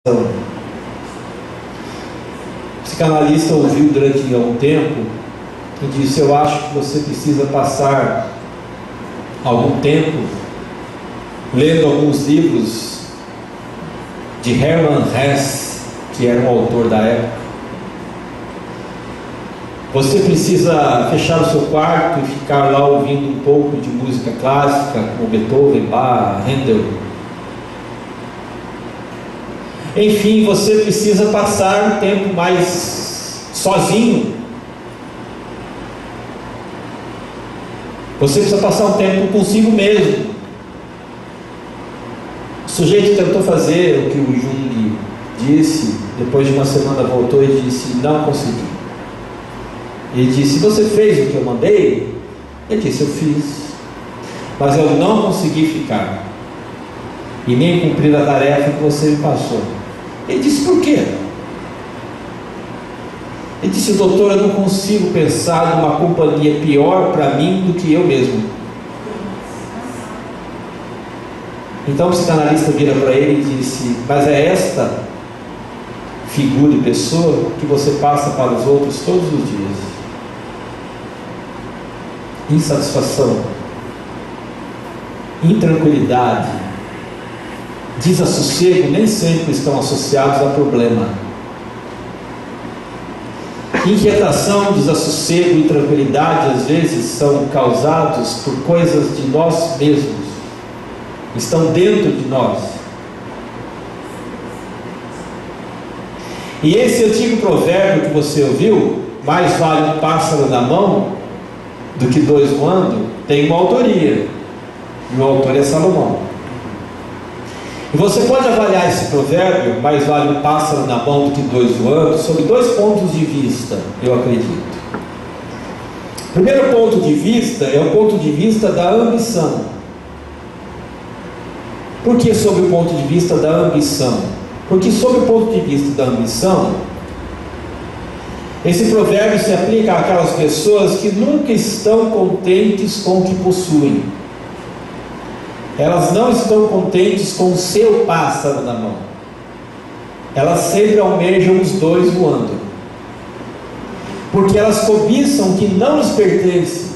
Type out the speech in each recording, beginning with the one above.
O psicanalista ouviu durante algum tempo e disse: eu acho que você precisa passar algum tempo lendo alguns livros de Hermann Hesse, que era um autor da época. Você precisa fechar o seu quarto e ficar lá ouvindo um pouco de música clássica, como Beethoven, Bach, Handel. Enfim, você precisa passar um tempo mais sozinho. Você precisa passar um tempo consigo mesmo. O sujeito tentou fazer o que o Jung disse, depois de uma semana voltou e disse: não consegui. Ele disse: você fez o que eu mandei? Ele disse: eu fiz, mas eu não consegui ficar e nem cumprir a tarefa que você me passou. Ele disse: por quê? Ele disse: doutor, eu não consigo pensar numa companhia pior para mim do que eu mesmo. Então o psicanalista vira para ele e disse: mas é esta figura e pessoa que você passa para os outros todos os dias. Insatisfação, intranquilidade, desassossego nem sempre estão associados a problema. Inquietação, desassossego e tranquilidade às vezes são causados por coisas de nós mesmos, estão dentro de nós. E esse antigo provérbio que você ouviu, mais vale um pássaro na mão do que dois voando, tem uma autoria, e o autor é Salomão. E você pode avaliar esse provérbio, mais vale um pássaro na mão do que dois voando, sob dois pontos de vista, eu acredito. O primeiro ponto de vista é o ponto de vista da ambição. Por que sob o ponto de vista da ambição? Porque sob o ponto de vista da ambição, esse provérbio se aplica àquelas pessoas que nunca estão contentes com o que possuem. Elas não estão contentes com o seu pássaro na mão. Elas sempre almejam os dois voando, porque elas cobiçam o que não lhes pertence,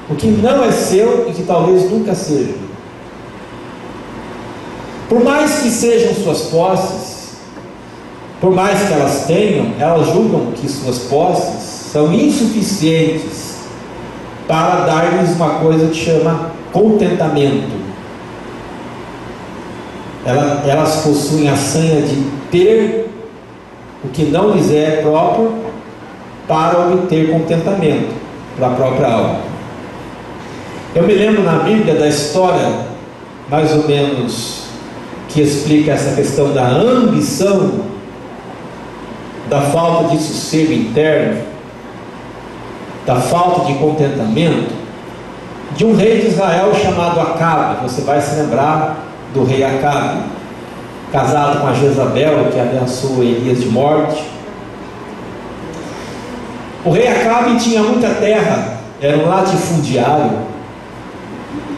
o que não é seu e que talvez nunca seja. Por mais que sejam suas posses, por mais que elas tenham, elas julgam que suas posses são insuficientes para dar-lhes uma coisa que chama contentamento. Elas possuem a sanha de ter o que não lhes é próprio para obter contentamento para a própria alma. Eu me lembro na Bíblia da história, mais ou menos, que explica essa questão da ambição, da falta de sossego interno, da falta de contentamento, de um rei de Israel chamado Acabe. Você vai se lembrar do rei Acabe, casado com a Jezabel, que ameaçou Elias de morte. O rei Acabe tinha muita terra, era um latifundiário,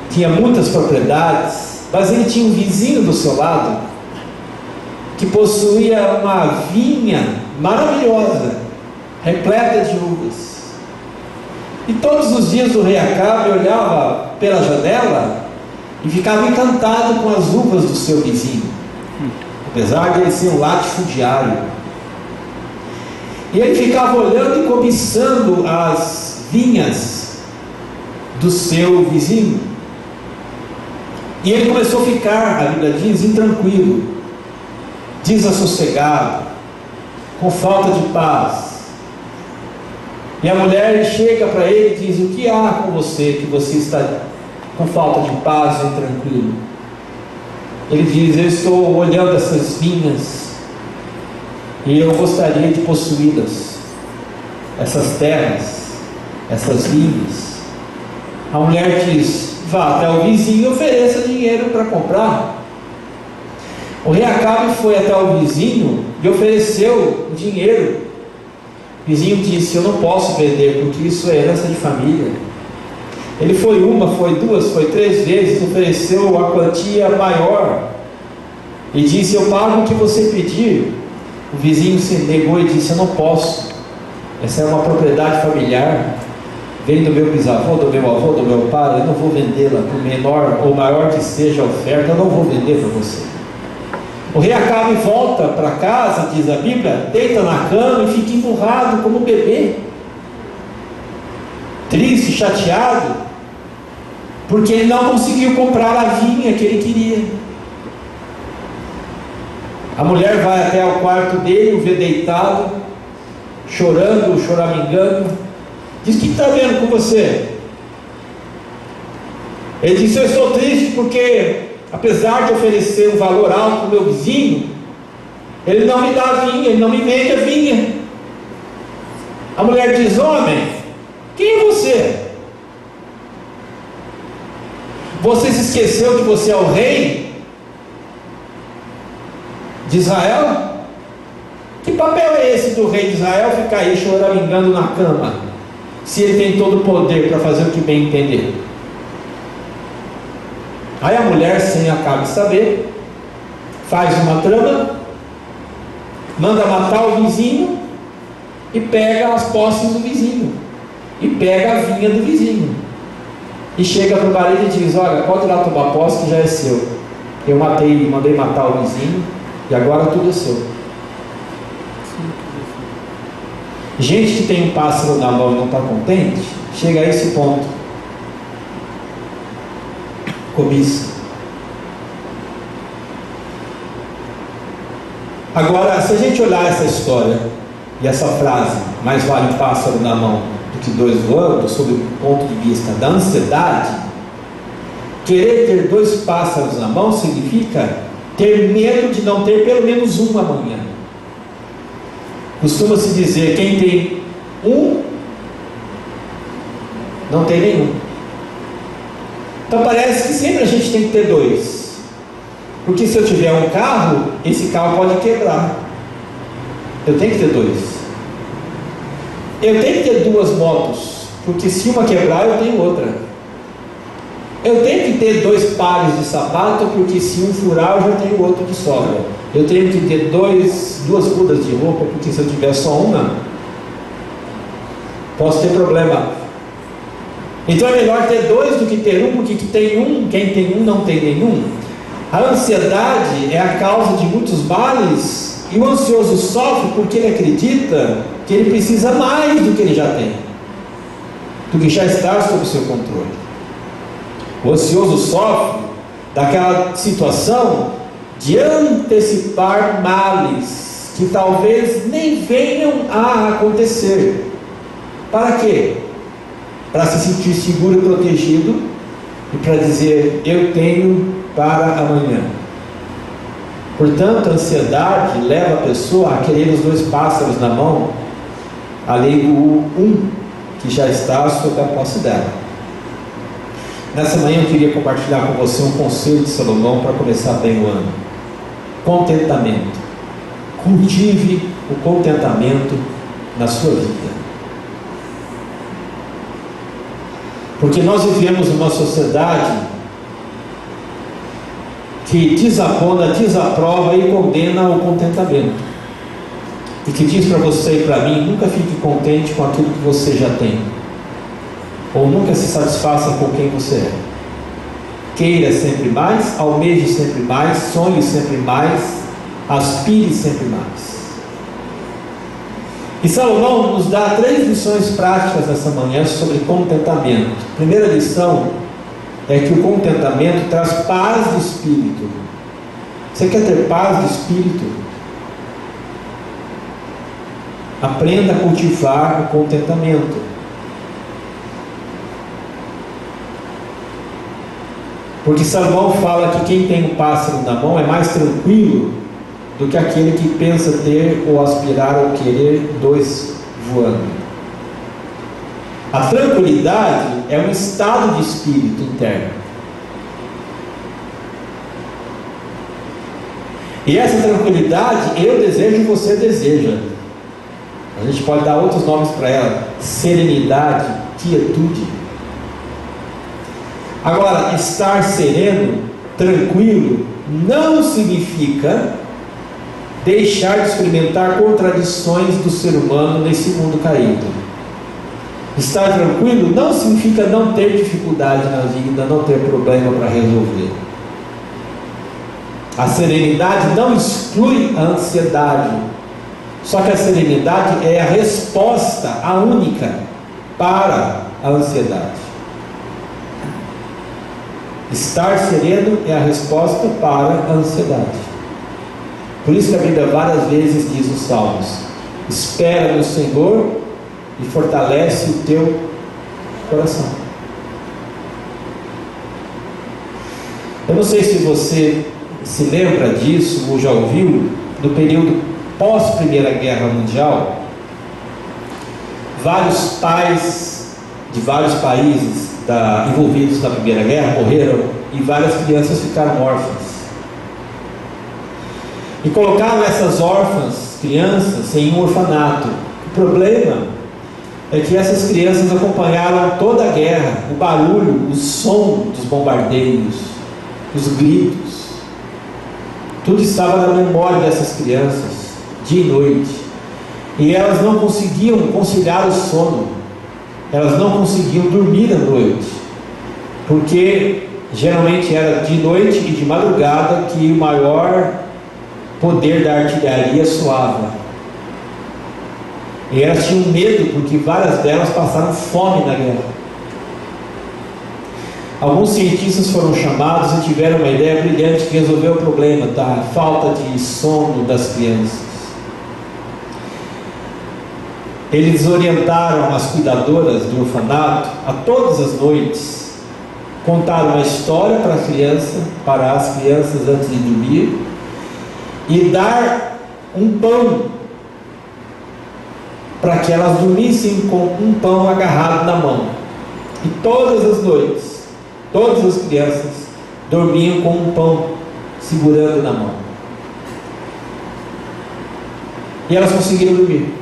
tinha muitas propriedades, mas ele tinha um vizinho do seu lado que possuía uma vinha maravilhosa, repleta de uvas. E todos os dias o rei Acabe olhava pela janela e ficava encantado com as uvas do seu vizinho, apesar de ele ser um latifundiário. E ele ficava olhando e cobiçando as vinhas do seu vizinho. E ele começou a ficar, a Bíblia diz, intranquilo, desassossegado, com falta de paz. E a mulher chega para ele e diz: o que há com você que você está com falta de paz e tranquilo? Ele diz: eu estou olhando essas vinhas e eu gostaria de possuí-las, essas terras, essas vinhas. A mulher diz: vá até o vizinho e ofereça dinheiro para comprar. O rei Acabe foi até o vizinho e ofereceu dinheiro. O vizinho disse: eu não posso vender, porque isso é herança de família. Ele foi uma, foi duas, foi três vezes, ofereceu a quantia maior. e disse: eu pago o que você pedir. O vizinho se negou e disse: eu não posso, essa é uma propriedade familiar, vem do meu bisavô, do meu avô, do meu pai, eu não vou vendê-la, por menor ou maior que seja a oferta, eu não vou vender para você. O rei Acabe volta para casa, diz a Bíblia, deita na cama e fica emburrado como um bebê, triste, chateado, porque ele não conseguiu comprar a vinha que ele queria. A mulher vai até ao quarto dele, o vê deitado, chorando, choramingando, diz: o que está vendo com você? Ele disse: eu estou triste porque, apesar de oferecer um valor alto para o meu vizinho, ele não me dá a vinha, ele não me vende a vinha. A mulher diz: homem, quem é você? Você se esqueceu que você é o rei de Israel? Que papel é esse do rei de Israel ficar aí choramingando na cama, se ele tem todo o poder para fazer o que bem entender? Aí a mulher, sem Acabe saber, faz uma trama, manda matar o vizinho e pega as posses do vizinho, e pega a vinha do vizinho, e chega para o marido e diz: olha, pode ir lá tomar posse que já é seu, eu mandei matar o vizinho e agora tudo é seu. Gente que tem um pássaro na mão e não está contente, chega a esse ponto, cobiça. Agora, se a gente olhar essa história e essa frase, mais vale um pássaro na mão do que dois voando, sob o ponto de vista da ansiedade, querer ter dois pássaros na mão significa ter medo de não ter pelo menos um amanhã. Costuma-se dizer: quem tem um, não tem nenhum. Então parece que sempre a gente tem que ter dois, porque se eu tiver um carro, esse carro pode quebrar, eu tenho que ter dois. Eu tenho que ter duas motos, porque se uma quebrar eu tenho outra. Eu tenho que ter dois pares de sapato, porque se um furar eu já tenho outro que sobra. Eu tenho que ter duas mudas de roupa, porque se eu tiver só uma, posso ter problema. Então é melhor ter dois do que ter um, porque quem tem um não tem nenhum. A ansiedade é a causa de muitos males, e o ansioso sofre porque ele acredita que ele precisa mais do que ele já tem, do que já está sob seu controle. O ansioso sofre daquela situação de antecipar males que talvez nem venham a acontecer. Para quê? Para se sentir seguro e protegido, e para dizer: eu tenho para amanhã. Portanto, a ansiedade leva a pessoa a querer os dois pássaros na mão, além do um que já está sob a posse dela. Nessa manhã eu queria compartilhar com você um conselho de Salomão para começar bem o ano: contentamento. Cultive o contentamento na sua vida, porque nós vivemos numa sociedade que desabona, desaprova e condena o contentamento, e que diz para você e para mim: nunca fique contente com aquilo que você já tem, ou nunca se satisfaça com quem você é. Queira sempre mais, almeje sempre mais, sonhe sempre mais, aspire sempre mais. E Salomão nos dá 3 lições práticas nessa manhã sobre contentamento. A primeira lição é que o contentamento traz paz de espírito. Você quer ter paz de espírito? Aprenda a cultivar o contentamento. Porque Salomão fala que quem tem um pássaro na mão é mais tranquilo do que aquele que pensa ter ou aspirar ou querer 2 voando. A tranquilidade é um estado de espírito interno. E essa tranquilidade eu desejo e você deseja. A gente pode dar outros nomes para ela: serenidade, quietude. Agora, estar sereno, tranquilo, não significa deixar de experimentar contradições do ser humano nesse mundo caído. Estar tranquilo não significa não ter dificuldade na vida, não ter problema para resolver. A serenidade não exclui a ansiedade, só que a serenidade é a resposta, a única, para a ansiedade. Estar sereno é a resposta para a ansiedade. Por isso que a Bíblia várias vezes diz nos Salmos: espera no Senhor e fortalece o teu coração. Eu não sei se você se lembra disso ou já ouviu, no período pós-Primeira Guerra Mundial, vários pais de vários países envolvidos na Primeira Guerra morreram e várias crianças ficaram órfãs. E colocaram essas órfãs, crianças, em um orfanato. O problema é que essas crianças acompanharam toda a guerra, o barulho, o som dos bombardeios, os gritos. Tudo estava na memória dessas crianças, dia e noite. E elas não conseguiam conciliar o sono. Elas não conseguiam dormir à noite, porque geralmente era de noite e de madrugada que o maior poder da artilharia soava. E elas tinham medo, porque várias delas passaram fome na guerra. Alguns cientistas foram chamados e tiveram uma ideia brilhante que resolveu o problema da falta de sono das crianças. Eles orientaram as cuidadoras do orfanato a todas as noites contar uma história para as crianças antes de dormir, e dar um pão para que elas dormissem com um pão agarrado na mão. E todas as noites, todas as crianças dormiam com um pão segurando na mão. E elas conseguiram dormir,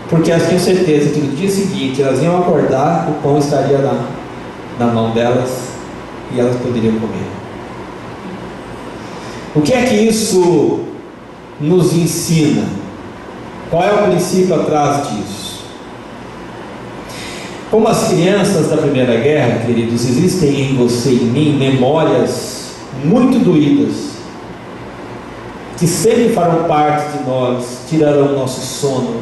porque elas tinham certeza que no dia seguinte elas iam acordar, o pão estaria na mão delas e elas poderiam comer. O que é que isso nos ensina? Qual é o princípio atrás disso? Como as crianças da Primeira Guerra, queridos, existem em você e em mim memórias muito doídas, que sempre farão parte de nós, tirarão o nosso sono,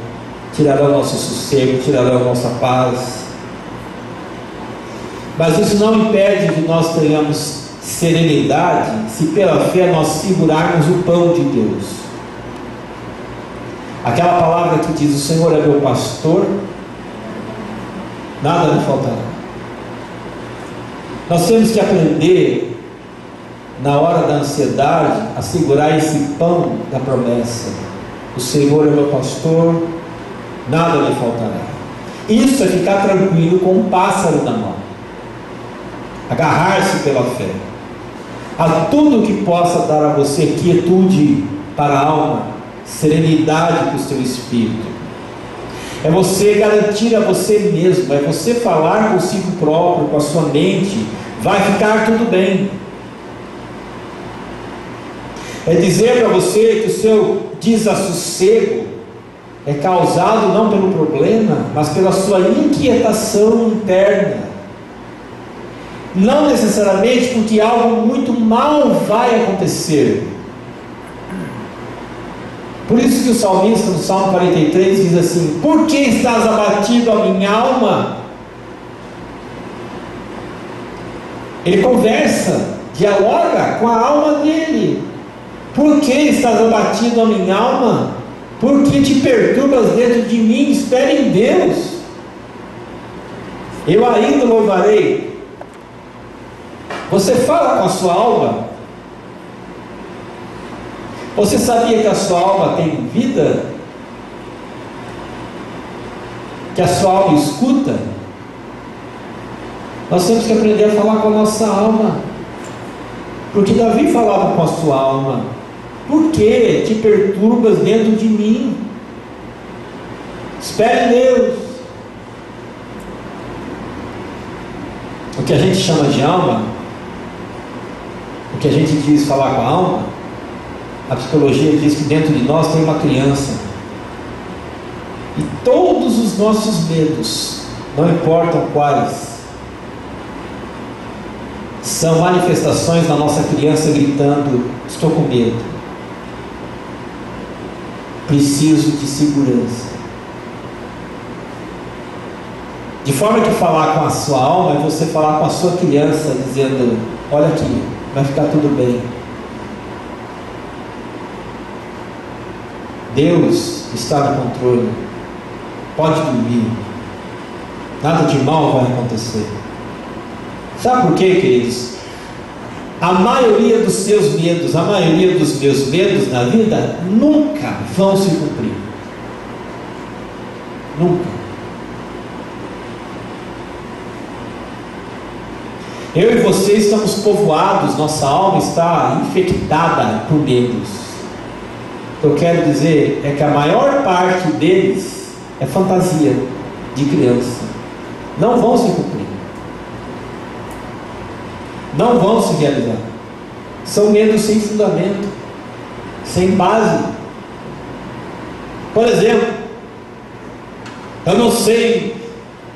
tirarão o nosso sossego, tirarão a nossa paz. Mas isso não impede que nós tenhamos serenidade, se pela fé nós segurarmos o pão de Deus. Aquela palavra que diz: o Senhor é meu pastor, nada me faltará. Nós temos que aprender, na hora da ansiedade, a segurar esse pão da promessa: o Senhor é meu pastor, nada me faltará. Isso é ficar tranquilo com um pássaro na mão, agarrar-se pela fé a tudo que possa dar a você quietude para a alma, serenidade para o seu espírito. É você garantir a você mesmo, é você falar consigo próprio, com a sua mente: vai ficar tudo bem. É dizer para você que o seu desassossego é causado não pelo problema, mas pela sua inquietação interna. Não necessariamente porque algo muito mal vai acontecer. Por isso que o salmista, no Salmo 43, diz assim: por que estás abatido, a minha alma? Ele conversa, dialoga com a alma dele. Por que estás abatido, a minha alma? Por que te perturbas dentro de mim? Espere em Deus. Eu ainda louvarei. Você fala com a sua alma? Você sabia que a sua alma tem vida? Que a sua alma escuta? Nós temos que aprender a falar com a nossa alma, porque Davi falava com a sua alma: por que te perturbas dentro de mim? Espere em Deus. O que a gente chama de alma, o que a gente diz falar com a alma, a psicologia diz que dentro de nós tem uma criança. E todos os nossos medos, não importam quais, são manifestações da nossa criança gritando: estou com medo, preciso de segurança. De forma que falar com a sua alma é você falar com a sua criança, dizendo: olha aqui, vai ficar tudo bem. Deus está no controle. Pode dormir. Nada de mal vai acontecer. Sabe por quê, queridos? A maioria dos seus medos, a maioria dos meus medos na vida nunca vão se cumprir. Nunca. Eu e você estamos povoados, nossa alma está infectada por medos. O que eu quero dizer é que a maior parte deles é fantasia de criança. Não vão se cumprir. Não vão se realizar. São medos sem fundamento, sem base. Por exemplo, eu não sei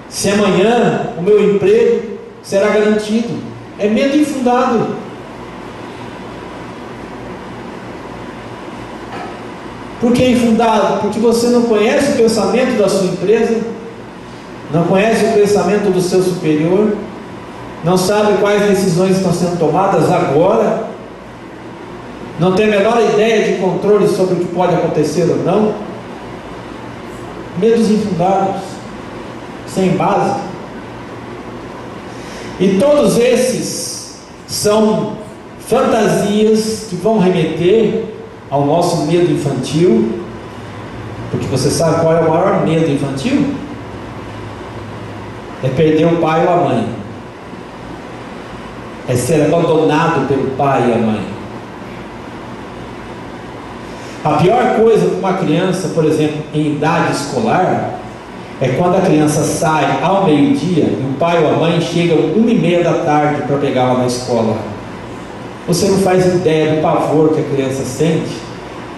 se amanhã o meu emprego será garantido. É medo infundado. Por que infundado? Porque você não conhece o pensamento da sua empresa, não conhece o pensamento do seu superior, não sabe quais decisões estão sendo tomadas agora, não tem a menor ideia de controle sobre o que pode acontecer ou não. Medos infundados, sem base. E todos esses são fantasias que vão remeter ao nosso medo infantil. Porque você sabe qual é o maior medo infantil? É perder o pai ou a mãe, é ser abandonado pelo pai e a mãe. A pior coisa para uma criança, por exemplo, em idade escolar, é quando a criança sai ao meio-dia e o pai ou a mãe chegam 1h30 da tarde para pegá-la na escola. Você não faz ideia do pavor que a criança sente,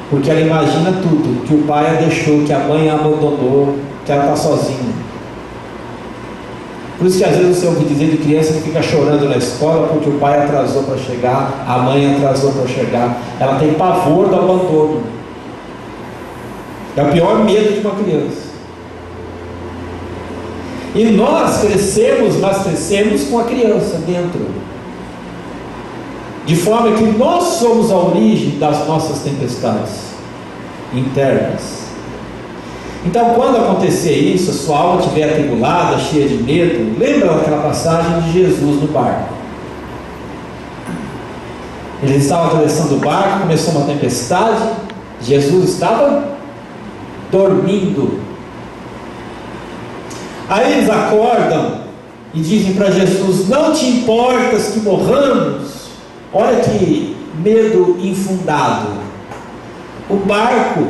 porque ela imagina tudo, que o pai a deixou, que a mãe a abandonou, que ela está sozinha. Por isso que às vezes você ouve dizer de criança que fica chorando na escola porque o pai atrasou para chegar, a mãe atrasou para chegar. Ela tem pavor do abandono. É o pior medo de uma criança. E nós crescemos, mas crescemos com a criança dentro, de forma que nós somos a origem das nossas tempestades internas. Então, quando acontecer isso, a sua alma estiver atribulada, cheia de medo, lembra aquela passagem de Jesus no barco. Eles estavam atravessando o barco, começou uma tempestade, Jesus estava dormindo. Aí eles acordam e dizem para Jesus: não te importas que morramos? Olha que medo infundado. O barco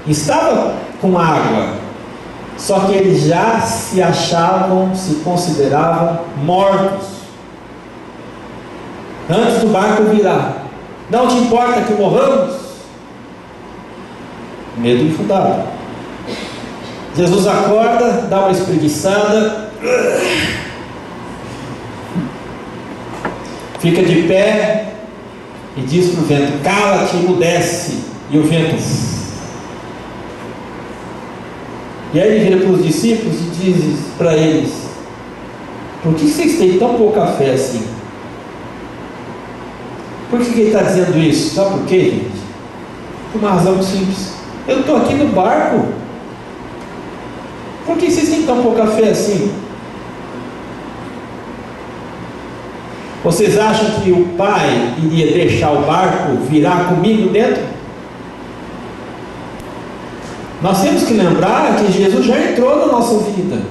estava com água, só que eles já se achavam, se consideravam mortos antes do barco virar. Não te importa que morramos? Medo infundado. Jesus acorda, dá uma espreguiçada, fica de pé e diz para o vento: cala-te, emudece. E o vento. E aí ele vira para os discípulos e diz para eles: por que vocês têm tão pouca fé assim? Por que ele está dizendo isso? Sabe por quê, gente? Por uma razão simples. Eu estou aqui no barco. Por que vocês têm tão pouca fé assim? Vocês acham que o pai iria deixar o barco virar comigo dentro? Nós temos que lembrar que Jesus já entrou na nossa vida.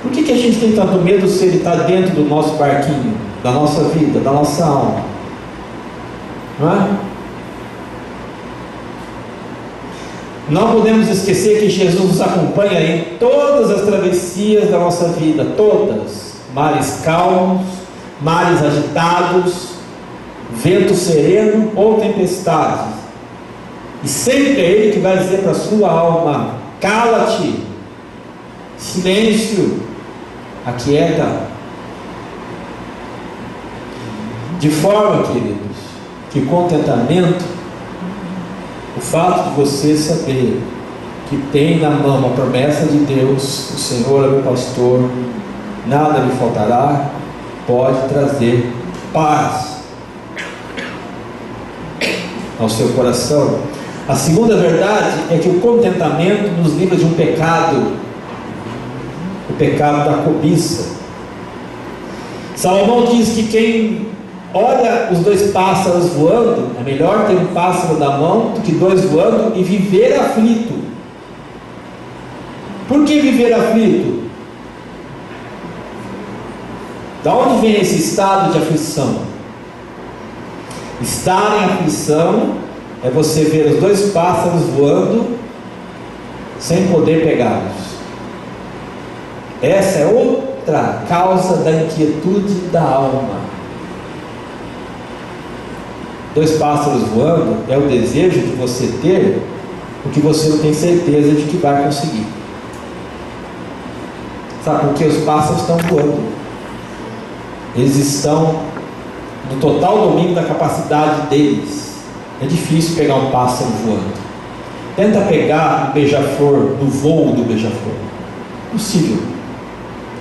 Por que a gente tem tanto medo se ele está dentro do nosso barquinho, da nossa vida, da nossa alma? Não é? Não podemos esquecer que Jesus nos acompanha em todas as travessias da nossa vida, todas. Mares calmos, mares agitados, vento sereno ou tempestade. E sempre é Ele que vai dizer para a sua alma: cala-te, silêncio, aquieta. De forma, queridos, que contentamento, o fato de você saber que tem na mão a promessa de Deus, o Senhor é meu pastor, nada lhe faltará, pode trazer paz ao seu coração. A segunda verdade é que o contentamento nos livra de um pecado, o pecado da cobiça. Salomão diz que quem olha os dois pássaros voando, é melhor ter um pássaro na mão do que dois voando e viver aflito. Por que viver aflito? Da onde vem esse estado de aflição? Estar em aflição é você ver os dois pássaros voando sem poder pegá-los. Essa é outra causa da inquietude da alma. Dois pássaros voando é o desejo de você ter o que você não tem certeza de que vai conseguir. Sabe por que os pássaros estão voando? Eles estão no total domínio da capacidade deles. É difícil pegar um pássaro voando. Tenta pegar um beija-flor no voo do beija-flor. Impossível.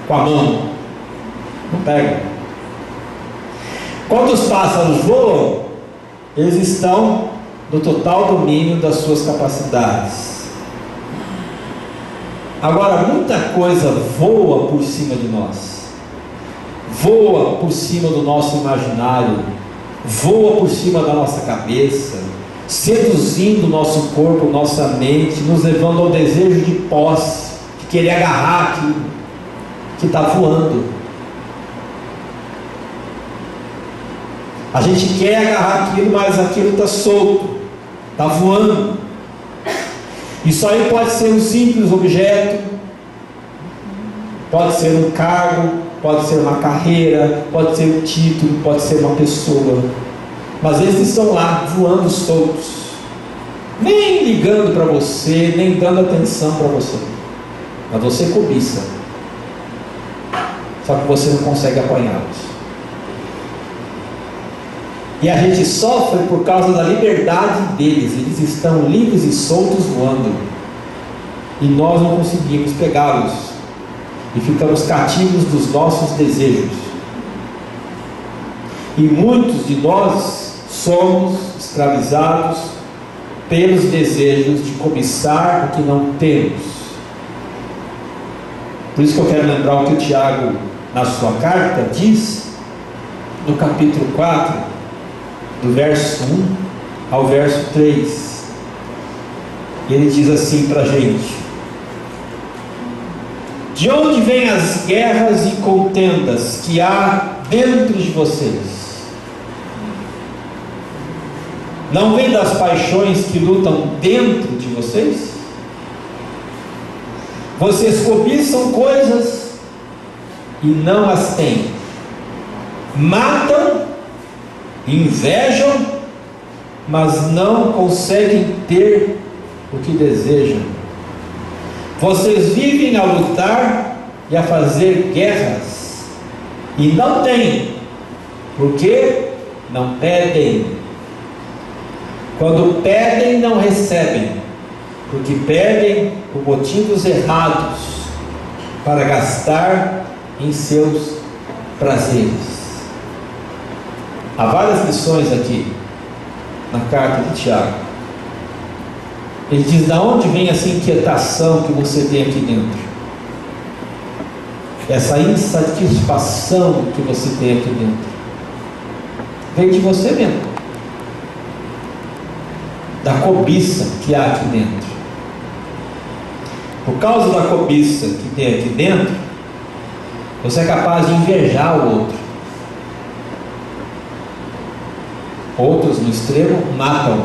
Com a mão. Não pega. Quando os pássaros voam, eles estão no total domínio das suas capacidades. Agora, muita coisa voa por cima de nós. Voa por cima do nosso imaginário, voa por cima da nossa cabeça, seduzindo o nosso corpo, nossa mente, nos levando ao desejo de posse, de querer agarrar aquilo que está voando. A gente quer agarrar aquilo, mas aquilo está solto, está voando. Isso aí pode ser um simples objeto, pode ser um cargo, pode ser uma carreira, pode ser um título, pode ser uma pessoa, mas eles estão lá voando soltos, nem ligando para você, nem dando atenção para você, mas você cobiça, só que você não consegue apanhá-los. E a gente sofre por causa da liberdade deles. Eles estão livres e soltos voando, e nós não conseguimos pegá-los, e ficamos cativos dos nossos desejos. E muitos de nós somos escravizados pelos desejos de cobiçar o que não temos. Por isso que eu quero lembrar o que o Tiago, na sua carta, diz no capítulo 4, do verso 1 ao verso 3. Ele diz assim para a gente: de onde vêm as guerras e contendas que há dentro de vocês? Não vem das paixões que lutam dentro de vocês? Vocês cobiçam coisas e não as têm, matam, invejam, mas não conseguem ter o que desejam. Vocês vivem a lutar e a fazer guerras e não têm, porque não pedem. Quando pedem, não recebem, porque pedem por motivos errados, para gastar em seus prazeres. Há várias lições aqui na carta de Tiago. Ele diz: da onde vem essa inquietação que você tem aqui dentro? Essa insatisfação que você tem aqui dentro vem de você mesmo, da cobiça que há aqui dentro. Por causa da cobiça que tem aqui dentro, você é capaz de invejar o outro. Outros no extremo matam.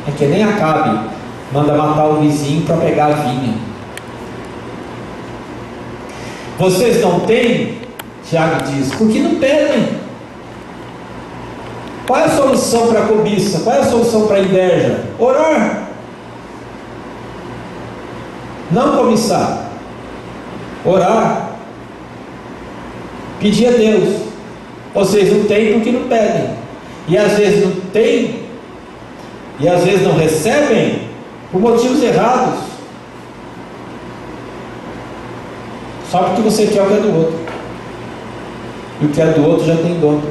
É que nem Acabe manda matar o vizinho para pegar a vinha. Vocês não têm, Tiago diz, porque não pedem. Qual é a solução para a cobiça? Qual é a solução para a inveja? Orar. Não cobiçar. Orar. Pedir a Deus. Vocês não têm porque não pedem. E às vezes não têm, e às vezes não recebem por motivos errados. Só porque você quer o que é do outro. E o que é do outro já tem dono.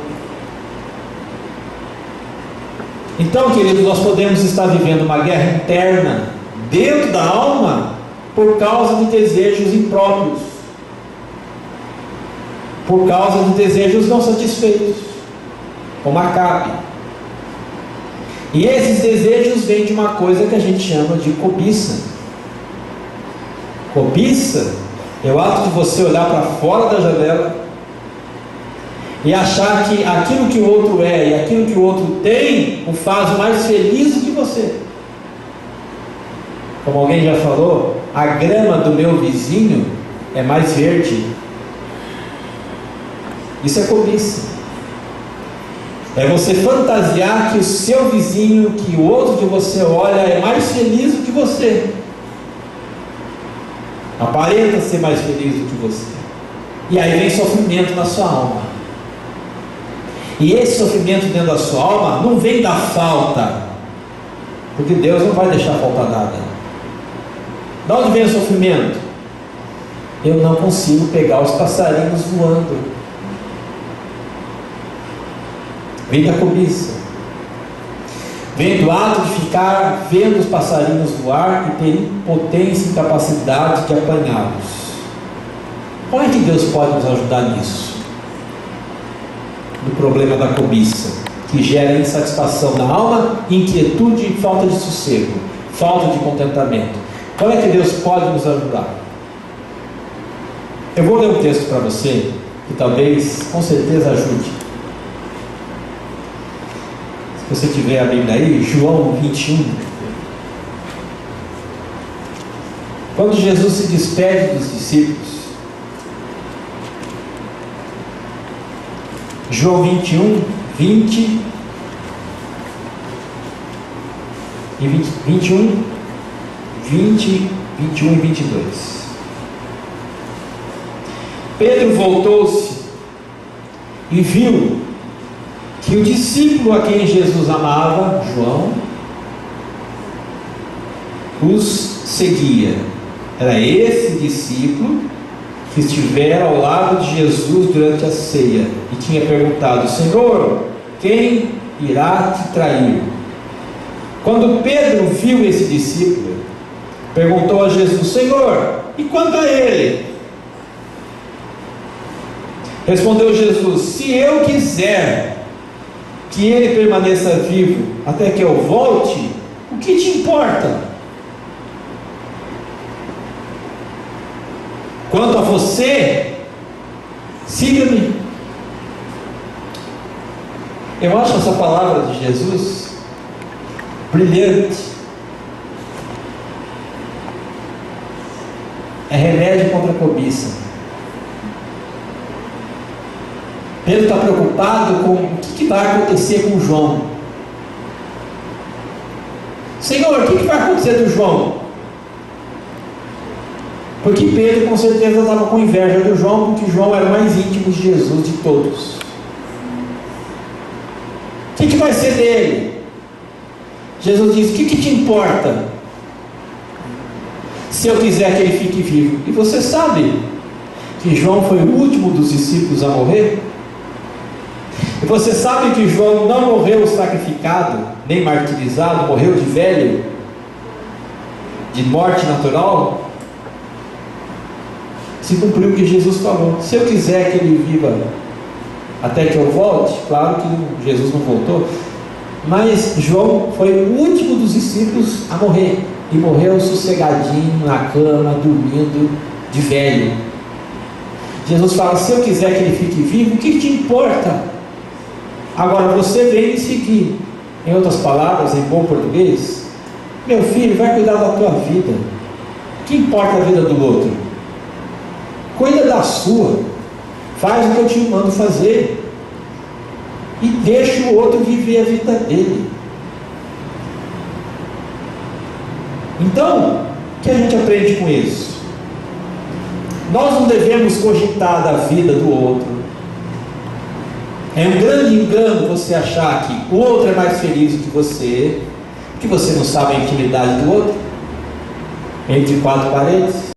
Então, queridos, nós podemos estar vivendo uma guerra interna dentro da alma por causa de desejos impróprios, por causa de desejos não satisfeitos, como Acabe. E esses desejos vêm de uma coisa que a gente chama de cobiça. Cobiça é o ato de você olhar para fora da janela e achar que aquilo que o outro é e aquilo que o outro tem o faz mais feliz do que você. Como alguém já falou, a grama do meu vizinho é mais verde. Isso é cobiça. É você fantasiar que o seu vizinho, que o outro que você olha é mais feliz do que você. Aparenta ser mais feliz do que você. E aí vem sofrimento na sua alma. E esse sofrimento dentro da sua alma não vem da falta, porque Deus não vai deixar faltar nada. De onde vem o sofrimento? Eu não consigo pegar os passarinhos voando. Vem da cobiça. Vem do ato de ficar vendo os passarinhos voar e ter impotência e incapacidade de apanhá-los. Como é que Deus pode nos ajudar nisso? No problema da cobiça, que gera insatisfação na alma, inquietude e falta de sossego, falta de contentamento. Como é que Deus pode nos ajudar? Eu vou ler um texto para você, que talvez, com certeza, ajude. Se você tiver a Bíblia aí, João 21. Quando Jesus se despede dos discípulos, João 21, 20 e 21, 21 e 22. Pedro voltou-se e viu que o discípulo a quem Jesus amava, João, os seguia. Era esse discípulo que estivera ao lado de Jesus durante a ceia e tinha perguntado: Senhor, quem irá te trair? Quando Pedro viu esse discípulo, perguntou a Jesus: Senhor, e quanto a ele? Respondeu Jesus: se eu quiser que ele permaneça vivo até que eu volte, o que te importa? Quanto a você, siga-me. Eu acho essa palavra de Jesus brilhante. É remédio contra a cobiça. Pedro está preocupado com o que vai acontecer com João. Senhor, o que vai acontecer do João? Porque Pedro com certeza estava com inveja do João, porque João era o mais íntimo de Jesus de todos. O que vai ser dele? Jesus diz: o que te importa se eu quiser que ele fique vivo? E você sabe que João foi o último dos discípulos a morrer? E você sabe que João não morreu sacrificado, nem martirizado, morreu de velho, de morte natural? Se cumpriu o que Jesus falou: se eu quiser que ele viva até que eu volte. Claro que Jesus não voltou, mas João foi o último dos discípulos a morrer, e morreu sossegadinho na cama, dormindo, de velho. Jesus fala: se eu quiser que ele fique vivo, o que te importa? Agora você vem me seguir. Em outras palavras, em bom português: meu filho, vai cuidar da tua vida. O que importa a vida do outro? Cuida da sua. Faz o que eu te mando fazer. e deixa o outro viver a vida dele. Então, o que a gente aprende com isso? Nós não devemos cogitar da vida do outro. É um grande engano você achar que o outro é mais feliz do que você não sabe a intimidade do outro, entre quatro paredes.